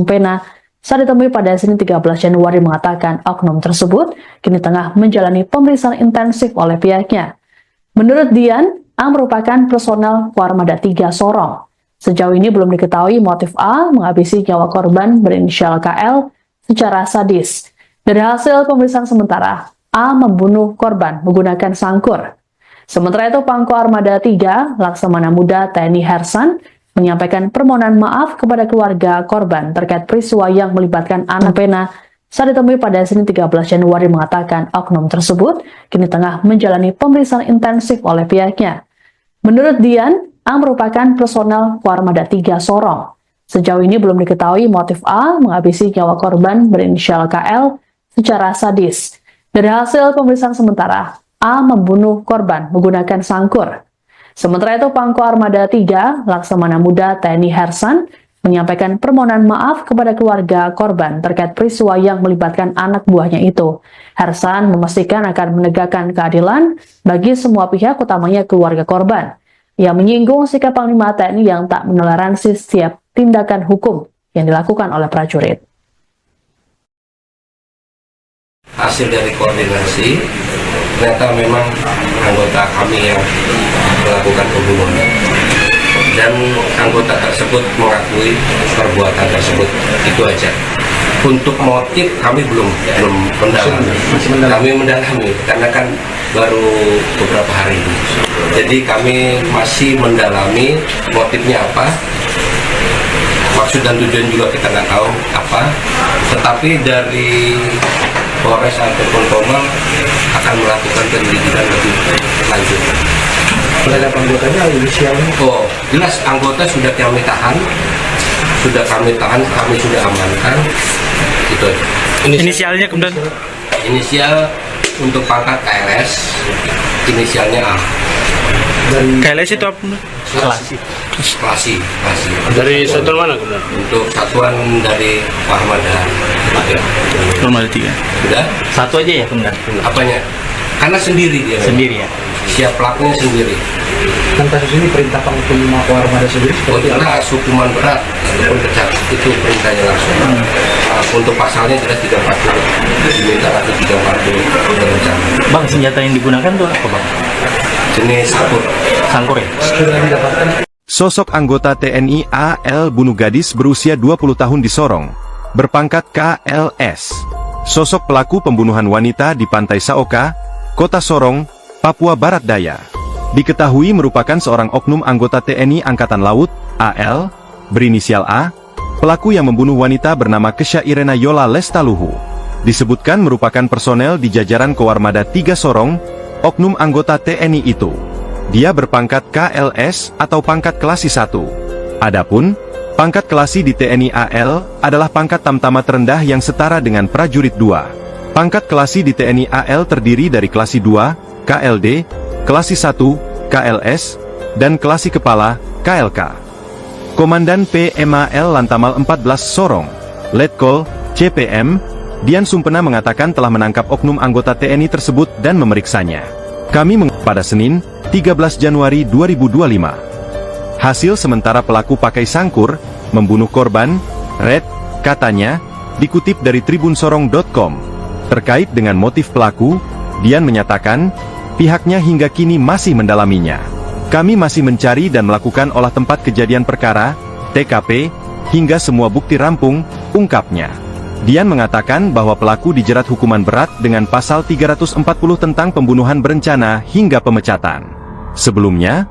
Pena saat ditemui pada Senin 13 Januari mengatakan oknum tersebut kini tengah menjalani pemeriksaan intensif oleh pihaknya. Menurut Dian, A merupakan personel Koarmada 3 Sorong. Sejauh ini belum diketahui motif A menghabisi nyawa korban berinisial KL secara sadis. Dari hasil pemeriksaan sementara, A membunuh korban menggunakan sangkur. Sementara itu, Pangko Armada 3, Laksamana Muda TNI Hersan, menyampaikan permohonan maaf kepada keluarga korban terkait peristiwa yang melibatkan anak Pena saat ditemui pada Senin 13 Januari mengatakan oknum tersebut kini tengah menjalani pemeriksaan intensif oleh pihaknya. Menurut Dian, A merupakan personel Koarmada 3 Sorong. Sejauh ini belum diketahui motif A menghabisi nyawa korban berinisial KL secara sadis. Dari hasil pemeriksaan sementara, A membunuh korban menggunakan sangkur. Sementara itu, Pangko Armada 3, Laksamana Muda TNI Hersan, menyampaikan permohonan maaf kepada keluarga korban terkait peristiwa yang melibatkan anak buahnya itu. Hersan memastikan akan menegakkan keadilan bagi semua pihak, utamanya keluarga korban. Ia menyinggung sikap Panglima TNI yang tak menoleransi setiap tindakan hukum yang dilakukan oleh prajurit. Hasil dari koordinasi, ternyata memang anggota kami yang melakukan pembunuhan, dan anggota tersebut mengakui perbuatan tersebut. Itu aja. Untuk motif kami belum mendalami. Kami mendalami karena kan baru beberapa hari ini. Jadi kami masih mendalami motifnya apa, maksud dan tujuan juga kita nggak tahu apa. Tetapi dari Polres ataupun Polmar akan melakukan penyelidikan lebih lanjut. Terhadap anggotanya inisialnya? Oh, jelas anggota sudah kami tahan, kami sudah amankan. Itu. Inisialnya kemudian? Inisial untuk pangkat KLS, inisialnya A. Dari KLS itu apa? Klasi. Dari satuan mana kemudian? Untuk satuan dari Armada 3. Armada 3. Sudah? Satu aja ya kemudian? Apanya? Karena sendiri dia. Sendiri ya? Siap pelakunya sendiri. kan kasus ini perintah Panglima Koarmada sendiri seperti apa? Jelas hukuman berat ataupun pecat itu perintahnya langsung. Untuk pasalnya jelas 340, diminta lagi 340. Bang, senjata yang digunakan tuh apa bang? Jenis Sangkur ya? Sudah didapatkan. Sosok anggota TNI AL bunuh gadis berusia 20 tahun di Sorong, berpangkat KLS. Sosok pelaku pembunuhan wanita di Pantai Saoka, Kota Sorong, Papua Barat Daya. Diketahui merupakan seorang oknum anggota TNI Angkatan Laut, AL, berinisial A. Pelaku yang membunuh wanita bernama Kesha Irena Yola Lestaluhu. Disebutkan merupakan personel di jajaran Koarmada 3 Sorong, oknum anggota TNI itu. Dia berpangkat KLS atau pangkat Klasi 1. Adapun, pangkat Klasi di TNI AL adalah pangkat tamtama terendah yang setara dengan prajurit 2. Pangkat Klasi di TNI AL terdiri dari Klasi 2, KLD, Klasi 1, KLS, dan Klasi Kepala, KLK. Komandan PMAL Lantamal 14 Sorong, Letkol, CPM, Dian Sumpena mengatakan telah menangkap oknum anggota TNI tersebut dan memeriksanya. Pada Senin, 13 Januari 2025. Hasil sementara pelaku pakai sangkur, membunuh korban, katanya, dikutip dari tribunsorong.com. Terkait dengan motif pelaku, Dian menyatakan, pihaknya hingga kini masih mendalaminya. Kami masih mencari dan melakukan olah tempat kejadian perkara, TKP, hingga semua bukti rampung, ungkapnya. Dian mengatakan bahwa pelaku dijerat hukuman berat dengan pasal 340 tentang pembunuhan berencana hingga pemecatan. Sebelumnya,